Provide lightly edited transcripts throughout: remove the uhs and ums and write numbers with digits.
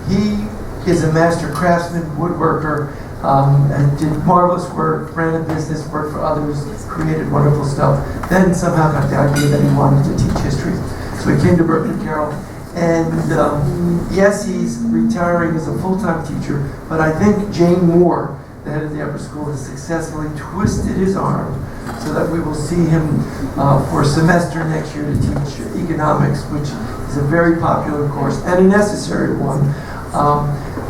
He is a master craftsman, woodworker, and did marvelous work, ran a business, worked for others, created wonderful stuff. Then somehow got the idea that he wanted to teach history. So he came to Berkeley Carroll. And yes, he's retiring as a full-time teacher, but I think Jane Moore, the head of the upper school, has successfully twisted his arm so that we will see him for a semester next year to teach economics, which is a very popular course and a necessary one.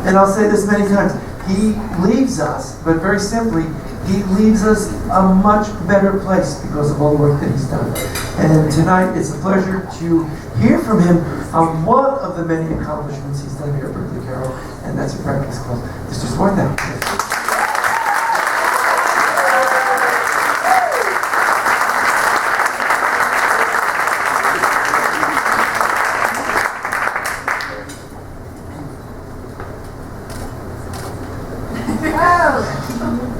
And I'll say this many times, he leaves us, but very simply, he leaves us a much better place because of all the work that he's done. And tonight it's a pleasure to hear from him on one of the many accomplishments he's done here at Berkeley Carroll, and that's a Breakfast Club. Mr. Swarthout.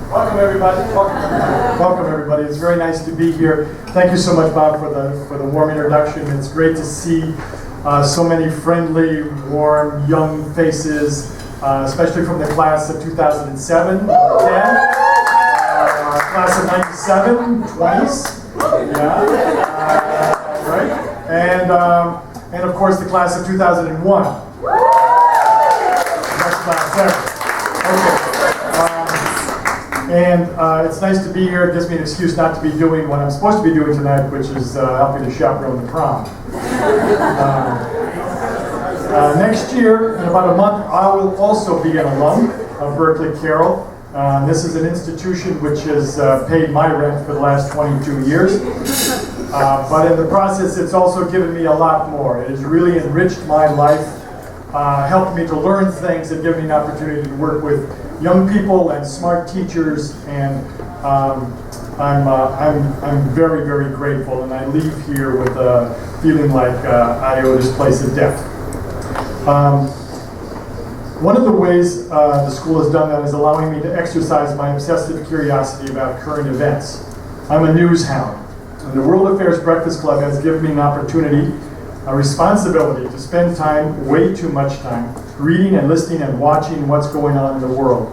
Welcome everybody. Welcome everybody. It's very nice to be here. Thank you so much, Bob, for the warm introduction. It's great to see so many friendly, warm, young faces, especially from the class of 2007, 10, class of 97, 20s, yeah, right, and of course the class of 2001. Best class ever. Okay. And it's nice to be here. It gives me an excuse not to be doing what I'm supposed to be doing tonight, which is helping to chaperone the prom. Next year, in about a month, I will also be an alum of Berkeley Carroll. This is an institution which has paid my rent for the last 22 years. But in the process, it's also given me a lot more. It has really enriched my life, helped me to learn things, and given me an opportunity to work with young people and smart teachers, and I'm very, very grateful, and I leave here with a feeling like I owe this place a debt. One of the ways the school has done that is allowing me to exercise my obsessive curiosity about current events. I'm a news hound, and the World Affairs Breakfast Club has given me an opportunity, a responsibility to spend time, way too much time, reading and listening and watching what's going on in the world.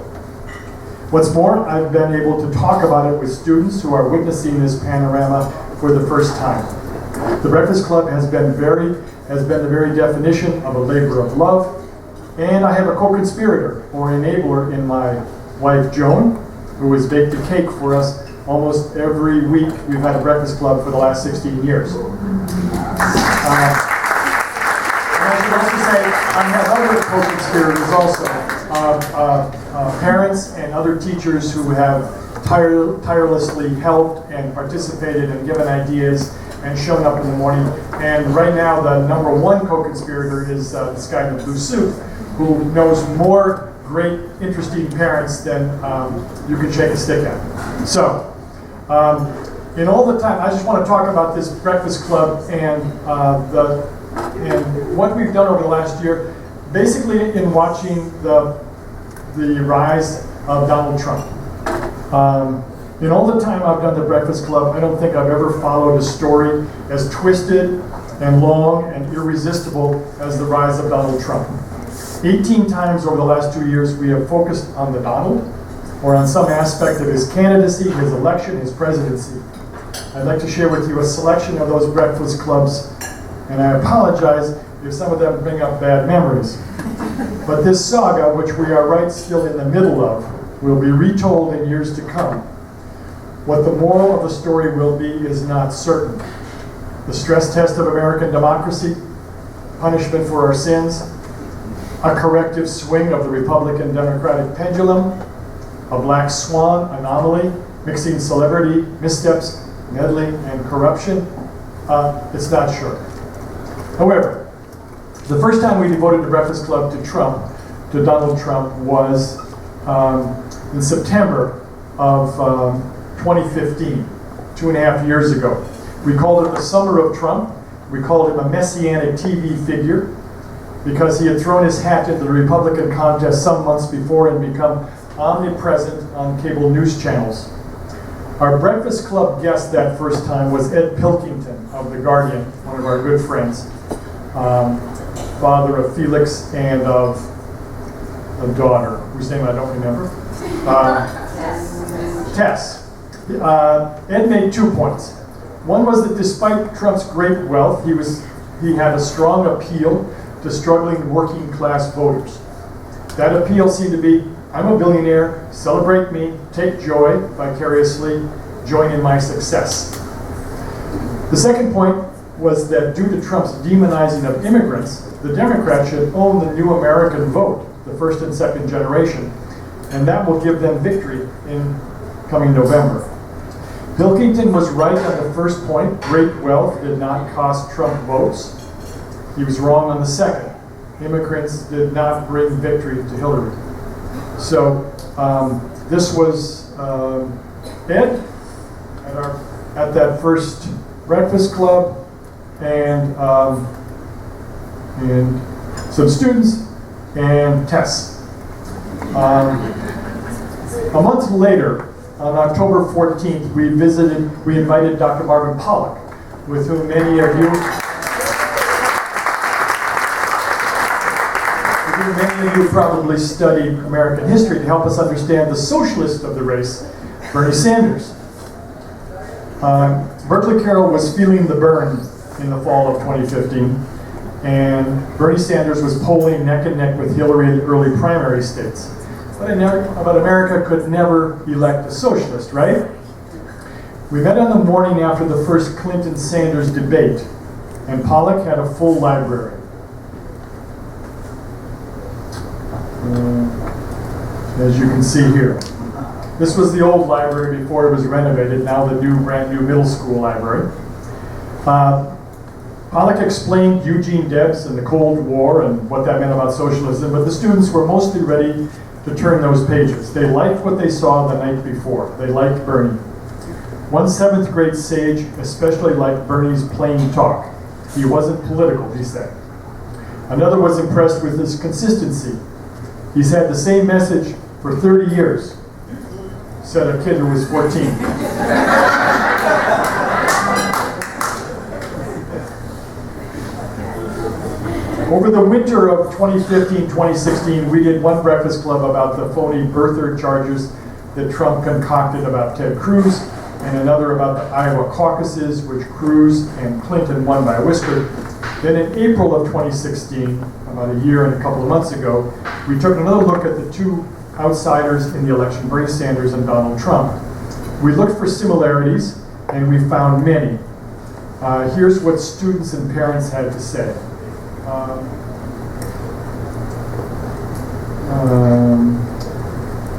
What's more, I've been able to talk about it with students who are witnessing this panorama for the first time. The Breakfast Club has been the very definition of a labor of love, and I have a co-conspirator or enabler in my wife Joan, who has baked a cake for us almost every week. We've had a Breakfast Club for the last 16 years. I should also say I have other co-conspirators also, parents and other teachers who have tirelessly helped and participated and given ideas and shown up in the morning. And right now the number one co-conspirator is this guy in the blue suit, who knows more great, interesting parents than you can shake a stick at. So, in all the time, I just want to talk about this Breakfast Club and what we've done over the last year, basically in watching the rise of Donald Trump. In all the time I've done the Breakfast Club, I don't think I've ever followed a story as twisted and long and irresistible as the rise of Donald Trump. 18 times over the last 2 years we have focused on the Donald, or on some aspect of his candidacy, his election, his presidency. I'd like to share with you a selection of those Breakfast Clubs, and I apologize if some of them bring up bad memories. But this saga, which we are right still in the middle of, will be retold in years to come. What the moral of the story will be is not certain. The stress test of American democracy, punishment for our sins, a corrective swing of the Republican-Democratic pendulum, a black swan anomaly, mixing celebrity, missteps, meddling, and corruption, it's not sure. However, the first time we devoted the Breakfast Club to Donald Trump, was in September of 2015, 2.5 years ago. We called it the Summer of Trump. We called him a messianic TV figure because he had thrown his hat into the Republican contest some months before and become omnipresent on cable news channels. Our Breakfast Club guest that first time was Ed Pilkington of The Guardian, one of our good friends, father of Felix and of a daughter, whose name I don't remember. Tess. Ed made 2 points. One was that despite Trump's great wealth, he had a strong appeal to struggling working class voters. That appeal seemed to be, I'm a billionaire, celebrate me, take joy vicariously, join in my success. The second point was that due to Trump's demonizing of immigrants, the Democrats should own the new American vote, the first and second generation, and that will give them victory in coming November. Pilkington was right on the first point. Great wealth did not cost Trump votes. He was wrong on the second. Immigrants did not bring victory to Hillary. So this was Ed at that first breakfast club, and some students, and Tess. A month later, on October 14th, we invited Dr. Marvin Pollack, with whom many of you probably studied American history, to help us understand the socialist of the race, Bernie Sanders. Berkeley Carroll was feeling the burn in the fall of 2015, and Bernie Sanders was polling neck and neck with Hillary in the early primary states. But America could never elect a socialist, right? We met on the morning after the first Clinton-Sanders debate, and Pollack had a full library. As you can see here. This was the old library before it was renovated, now the brand new middle school library. Pollack explained Eugene Debs and the Cold War and what that meant about socialism, but the students were mostly ready to turn those pages. They liked what they saw the night before. They liked Bernie. One 7th grade sage especially liked Bernie's plain talk. He wasn't political, he said. Another was impressed with his consistency. He's had the same message for 30 years, said a kid who was 14. Over the winter of 2015-2016, we did one breakfast club about the phony birther charges that Trump concocted about Ted Cruz, and another about the Iowa caucuses, which Cruz and Clinton won by a whisker. Then in April of 2016, about a year and a couple of months ago, we took another look at the two outsiders in the election, Bernie Sanders and Donald Trump. We looked for similarities, and we found many. Here's what students and parents had to say.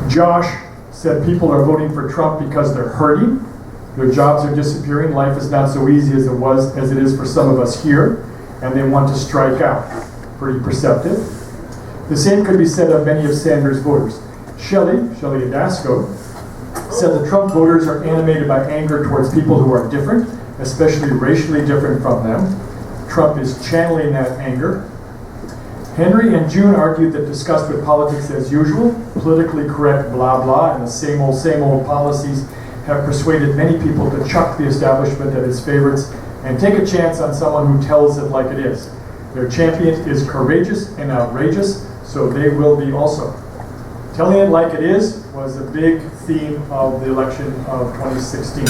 Josh said people are voting for Trump because they're hurting. Their jobs are disappearing. Life is not so easy as it is for some of us here, and they want to strike out. Pretty perceptive. The same could be said of many of Sanders' voters. Shelley Adasco, said the Trump voters are animated by anger towards people who are different, especially racially different from them. Trump is channeling that anger. Henry and June argued that discussed with politics as usual, politically correct blah blah, and the same old policies have persuaded many people to chuck the establishment of its favorites and take a chance on someone who tells it like it is. Their champion is courageous and outrageous, so they will be also. Telling it like it is was a big theme of the election of 2016.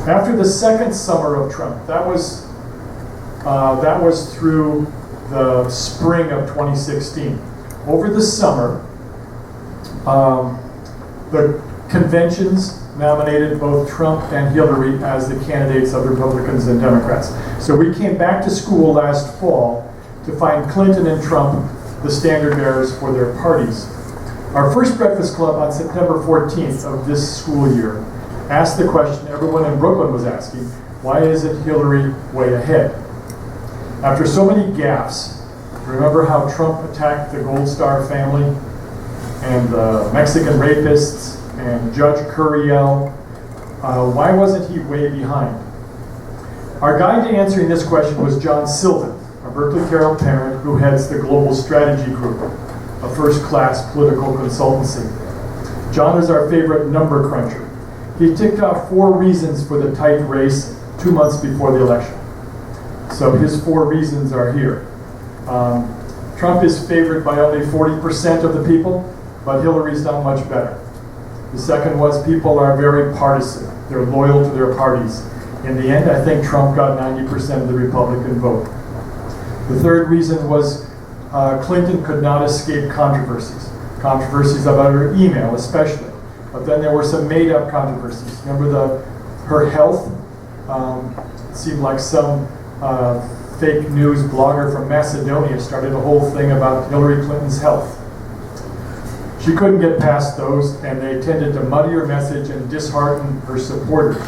After the second summer of Trump, that was through the spring of 2016. Over the summer, the conventions nominated both Trump and Hillary as the candidates of Republicans and Democrats. So we came back to school last fall to find Clinton and Trump the standard bearers for their parties. Our first breakfast club on September 14th of this school year asked the question everyone in Brooklyn was asking, why isn't Hillary way ahead? After so many gaffes, remember how Trump attacked the Gold Star family and the Mexican rapists and Judge Curiel? Why wasn't he way behind? Our guide to answering this question was John Sylvan, a Berkeley Carroll parent who heads the Global Strategy Group, a first-class political consultancy. John is our favorite number cruncher. He ticked off 4 reasons for the tight race 2 months before the election. So his 4 reasons are here. Trump is favored by only 40% of the people, but Hillary's done much better. The second was people are very partisan. They're loyal to their parties. In the end, I think Trump got 90% of the Republican vote. The third reason was Clinton could not escape controversies. Controversies about her email, especially. But then there were some made-up controversies. Remember her health? It seemed like some fake news blogger from Macedonia started a whole thing about Hillary Clinton's health. She couldn't get past those, and they tended to muddy her message and dishearten her supporters.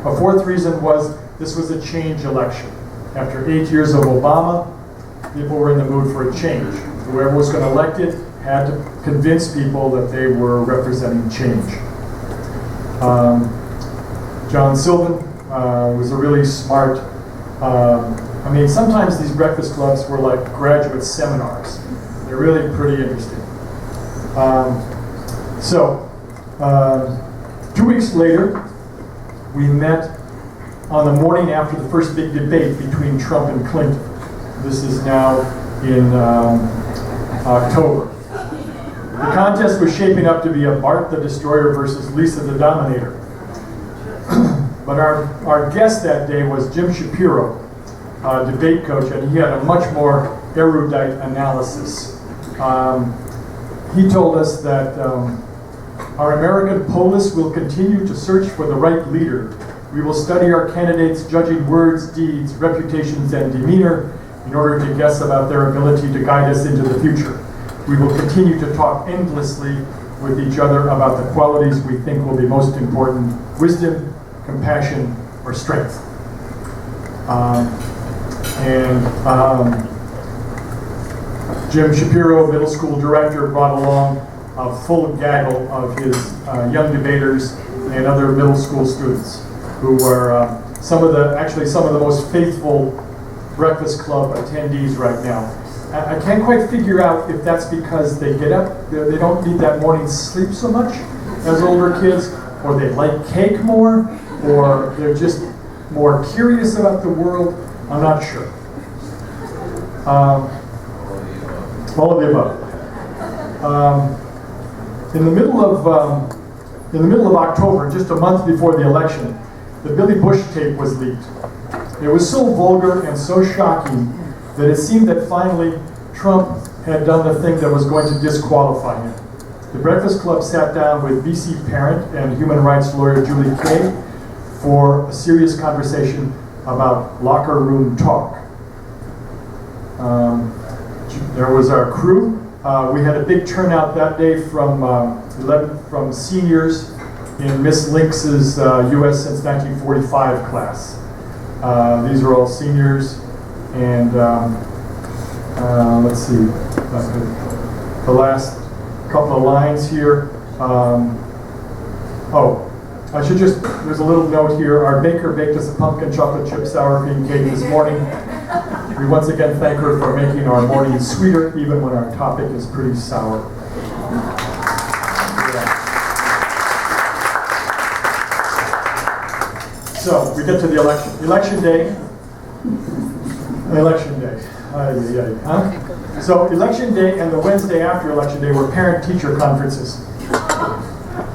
A fourth reason was this was a change election. After 8 years of Obama, people were in the mood for a change. Whoever was going to elect it had to convince people that they were representing change. John Sylvan was a really smart, sometimes these breakfast clubs were like graduate seminars. They're really pretty interesting. 2 weeks later, we met on the morning after the first big debate between Trump and Clinton. This is now in October. The contest was shaping up to be a Bart the Destroyer versus Lisa the Dominator. But our guest that day was Jim Shapiro, debate coach, and he had a much more erudite analysis. He told us that our American polis will continue to search for the right leader. We will study our candidates, judging words, deeds, reputations, and demeanor in order to guess about their ability to guide us into the future. We will continue to talk endlessly with each other about the qualities we think will be most important: wisdom, compassion, or strength. Jim Shapiro, middle school director, brought along a full gaggle of his young debaters and other middle school students who were some of the most faithful Breakfast Club attendees right now. I can't quite figure out if that's because they get up, they don't need that morning sleep so much as older kids, or they like cake more, or they're just more curious about the world. I'm not sure. All of the above. In the middle of October, just a month before the election, the Billy Bush tape was leaked. It was so vulgar and so shocking that it seemed that finally Trump had done the thing that was going to disqualify him. The Breakfast Club sat down with BC parent and human rights lawyer Julie Kay for a serious conversation about locker room talk. There was our crew. We had a big turnout that day from seniors in Miss Lynx's U.S. since 1945 class. These are all seniors, and let's see, the last couple of lines here. There's a little note here. Our baker baked us a pumpkin chocolate chip sour cream cake this morning. We once again thank her for making our mornings sweeter, even when our topic is pretty sour. So we get to the election. Election day. So election day and the Wednesday after election day were parent-teacher conferences.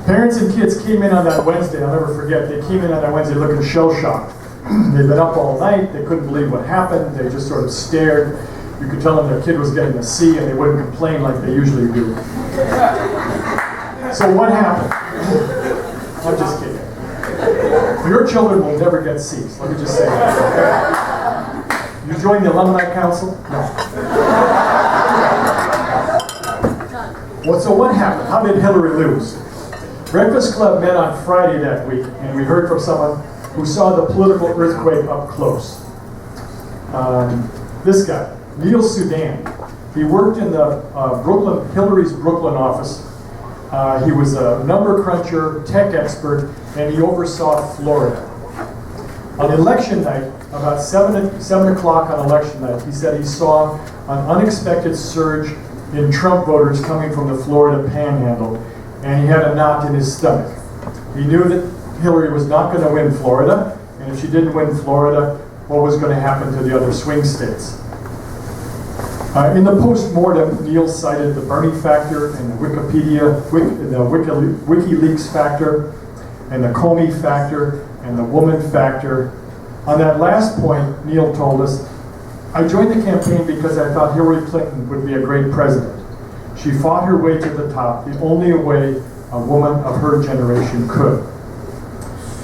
Parents and kids came in on that Wednesday. I'll never forget. They came in on that Wednesday looking shell-shocked. They'd been up all night. They couldn't believe what happened. They just sort of stared. You could tell them their kid was getting a C, and they wouldn't complain like they usually do. So what happened? I'm just kidding. Your children will never get C's. Let me just say that. You join the alumni council? No. So what happened? How did Hillary lose? Breakfast Club met on Friday that week, and we heard from someone who saw the political earthquake up close. This guy, Neil Sudan. He worked in the Hillary's Brooklyn office. He was a number cruncher, tech expert, and he oversaw Florida. On election night, about 7 o'clock on election night, he said he saw an unexpected surge in Trump voters coming from the Florida panhandle, and he had a knot in his stomach. He knew that Hillary was not going to win Florida, and if she didn't win Florida, what was going to happen to the other swing states. In the post-mortem, Neil cited the Bernie factor and the WikiLeaks factor and the Comey factor and the woman factor. On that last point, Neil told us, I joined the campaign because I thought Hillary Clinton would be a great president. She fought her way to the top, the only way a woman of her generation could.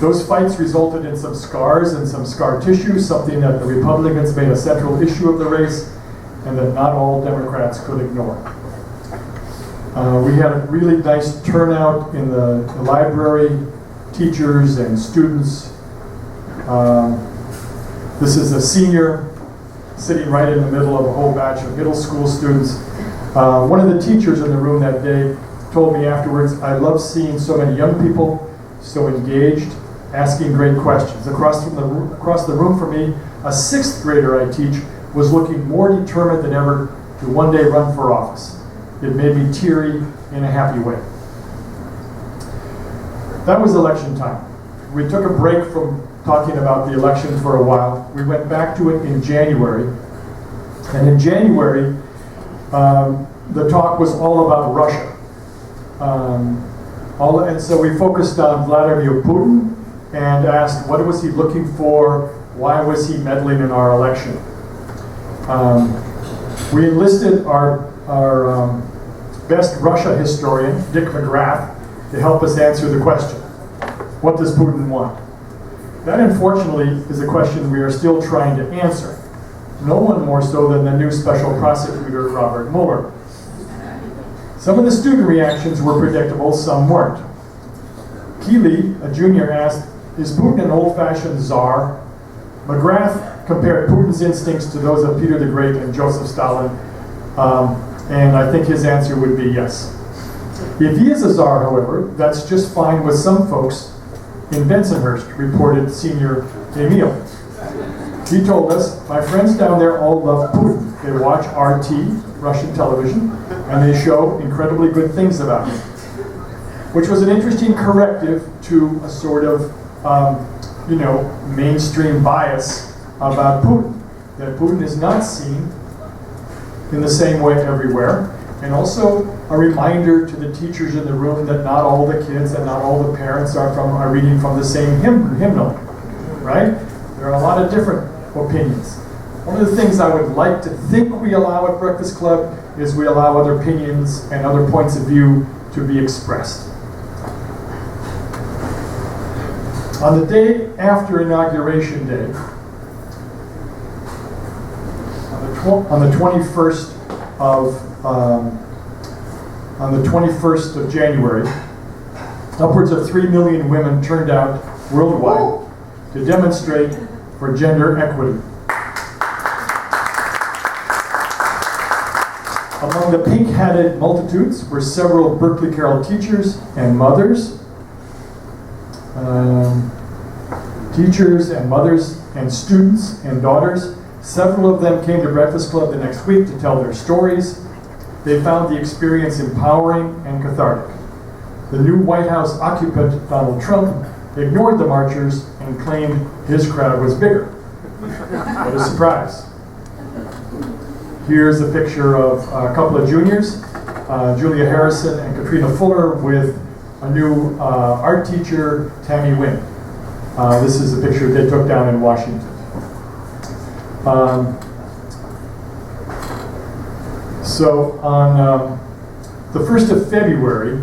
Those fights resulted in some scars and some scar tissue, something that the Republicans made a central issue of the race, and that not all Democrats could ignore. We had a really nice turnout in the library, teachers and students. This is a senior sitting right in the middle of a whole batch of middle school students. One of the teachers in the room that day told me afterwards, I love seeing so many young people so engaged, asking great questions. Across the room from me, a 6th grader I teach was looking more determined than ever to one day run for office. It made me teary in a happy way. That was election time. We took a break from talking about the election for a while. We went back to it in January. And in January, the talk was all about Russia. And so we focused on Vladimir Putin and asked, what was he looking for? Why was he meddling in our election? We enlisted our best Russia historian, Dick McGrath, to help us answer the question, what does Putin want? That, unfortunately, is a question we are still trying to answer. No one more so than the new special prosecutor, Robert Mueller. Some of the student reactions were predictable, some weren't. Keeley, a junior, asked, is Putin an old-fashioned czar? McGrath compared Putin's instincts to those of Peter the Great and Joseph Stalin, and I think his answer would be yes. If he is a czar, however, that's just fine with some folks in Bensonhurst, reported senior Emil. He told us, my friends down there all love Putin. They watch RT, Russian television, and they show incredibly good things about him. Which was an interesting corrective to a sort of, mainstream bias about Putin. That Putin is not seen in the same way everywhere. And also a reminder to the teachers in the room that not all the kids and not all the parents are reading from the same hymnal, right? There are a lot of different opinions. One of the things I would like to think we allow at Breakfast Club is we allow other opinions and other points of view to be expressed. On the day after Inauguration Day, on the 21st of January, upwards of 3 million women turned out worldwide to demonstrate for gender equity. Among the pink-hatted multitudes were several Berkeley Carroll teachers and mothers, and students and daughters. Several of them came to Breakfast Club the next week to tell their stories. They found the experience empowering and cathartic. The new White House occupant, Donald Trump, ignored the marchers and claimed his crowd was bigger. What a surprise. Here's a picture of a couple of juniors, Julia Harrison and Katrina Fuller, with a new art teacher, Tammy Wynn. This is a picture they took down in Washington. So on the 1st of February,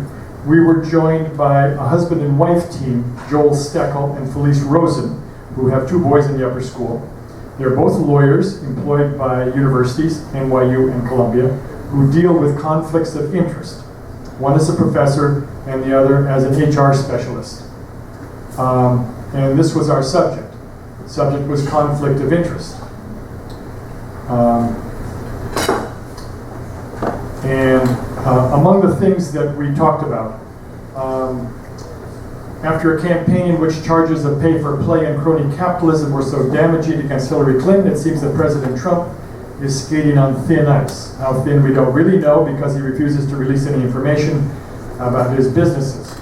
we were joined by a husband and wife team, Joel Steckel and Felice Rosen, who have 2 boys in the upper school. They're both lawyers employed by universities, NYU and Columbia, who deal with conflicts of interest. One is a professor and the other as an HR specialist. And this was our subject. The subject was conflict of interest. Among the things that we talked about, after a campaign in which charges of pay-for-play and crony capitalism were so damaging against Hillary Clinton, it seems that President Trump is skating on thin ice. How thin we don't really know because he refuses to release any information about his businesses.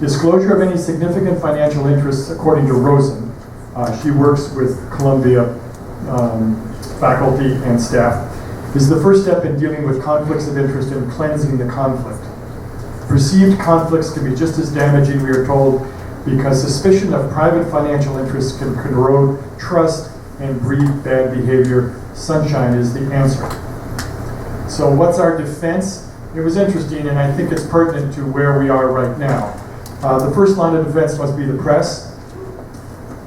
Disclosure of any significant financial interests, according to Rosen, She works with Columbia faculty and staff. This is the first step in dealing with conflicts of interest and cleansing the conflict. Perceived conflicts can be just as damaging, we are told, because suspicion of private financial interests can corrode trust and breed bad behavior. Sunshine is the answer. So what's our defense? It was interesting, and I think it's pertinent to where we are right now. The first line of defense must be the press.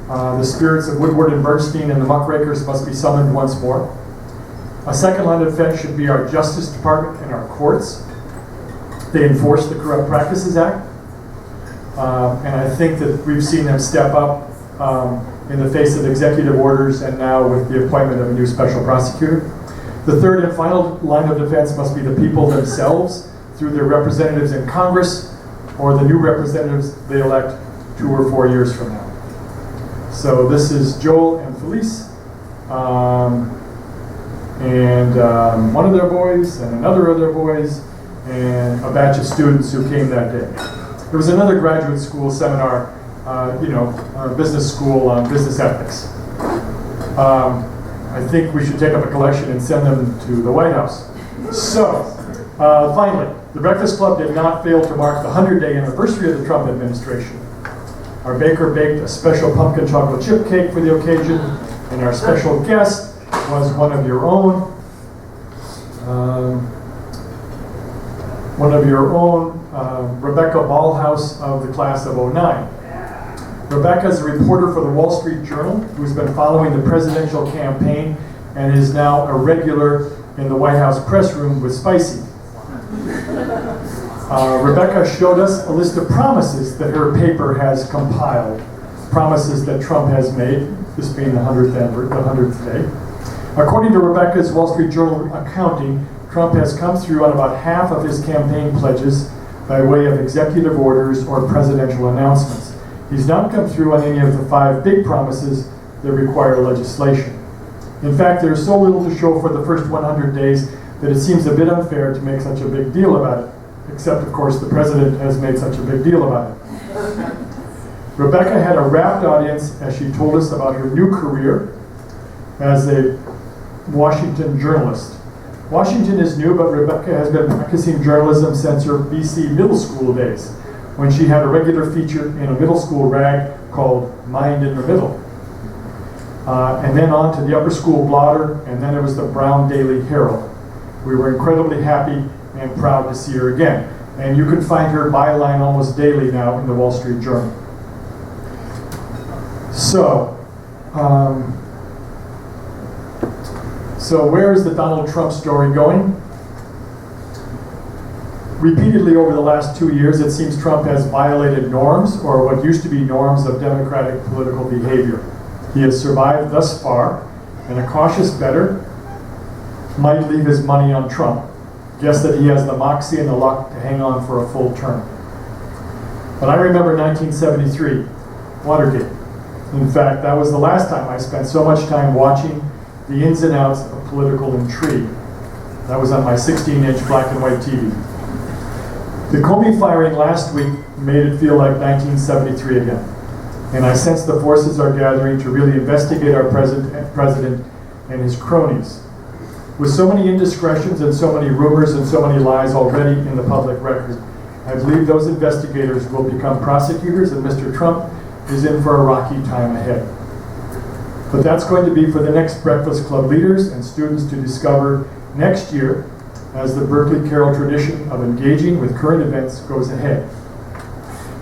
The spirits of Woodward and Bernstein and the muckrakers must be summoned once more. A second line of defense should be our Justice Department and our courts. They enforce the Corrupt Practices Act. And I think that we've seen them step up in the face of executive orders and now with the appointment of a new special prosecutor. The third and final line of defense must be the people themselves through their representatives in Congress or the new representatives they elect 2 or 4 years from now. So this is Joel and Felice, and one of their boys and another of their boys and a batch of students who came that day. There was another graduate school seminar, business school on business ethics. I think we should take up a collection and send them to the White House. So, finally, the Breakfast Club did not fail to mark the 100-day anniversary of the Trump administration. Our baker baked a special pumpkin chocolate chip cake for the occasion, and our special guest was one of your own, Rebecca Ballhouse of the class of '09. Rebecca is a reporter for the Wall Street Journal who's been following the presidential campaign and is now a regular in the White House press room with Spicy. Rebecca showed us a list of promises that her paper has compiled, promises that Trump has made, this being the 100th day. According to Rebecca's Wall Street Journal accounting, Trump has come through on about half of his campaign pledges by way of executive orders or presidential announcements. He's not come through on any of the 5 big promises that require legislation. In fact, there's so little to show for the first 100 days that it seems a bit unfair to make such a big deal about it. Except, of course, the president has made such a big deal about it. Rebecca had a rapt audience as she told us about her new career as a Washington journalist. Washington is new, but Rebecca has been practicing journalism since her BC middle school days, when she had a regular feature in a middle school rag called Mind in the Middle. And then on to the upper school blotter, and then it was the Brown Daily Herald. We were incredibly happy and proud to see her again. And you can find her byline almost daily now in the Wall Street Journal. So where is the Donald Trump story going? Repeatedly over the last 2 years, it seems Trump has violated norms, or what used to be norms of democratic political behavior. He has survived thus far, and a cautious bettor might leave his money on Trump. Guess that he has the moxie and the luck to hang on for a full term. But I remember 1973, Watergate. In fact, that was the last time I spent so much time watching the ins and outs of political intrigue. That was on my 16-inch black and white TV. The Comey firing last week made it feel like 1973 again. And I sense the forces are gathering to really investigate our president and his cronies. With so many indiscretions and so many rumors and so many lies already in the public record, I believe those investigators will become prosecutors, and Mr. Trump is in for a rocky time ahead. But that's going to be for the next Breakfast Club leaders and students to discover next year as the Berkeley Carroll tradition of engaging with current events goes ahead.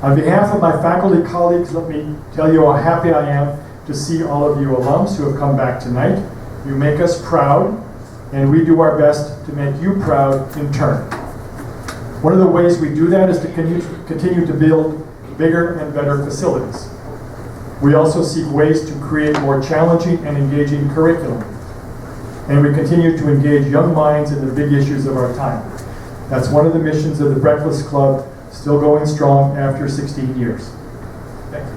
On behalf of my faculty colleagues, let me tell you how happy I am to see all of you alums who have come back tonight. You make us proud, and we do our best to make you proud in turn. One of the ways we do that is to continue to build bigger and better facilities. We also seek ways to create more challenging and engaging curriculum. And we continue to engage young minds in the big issues of our time. That's one of the missions of the Breakfast Club, still going strong after 16 years. Thank you.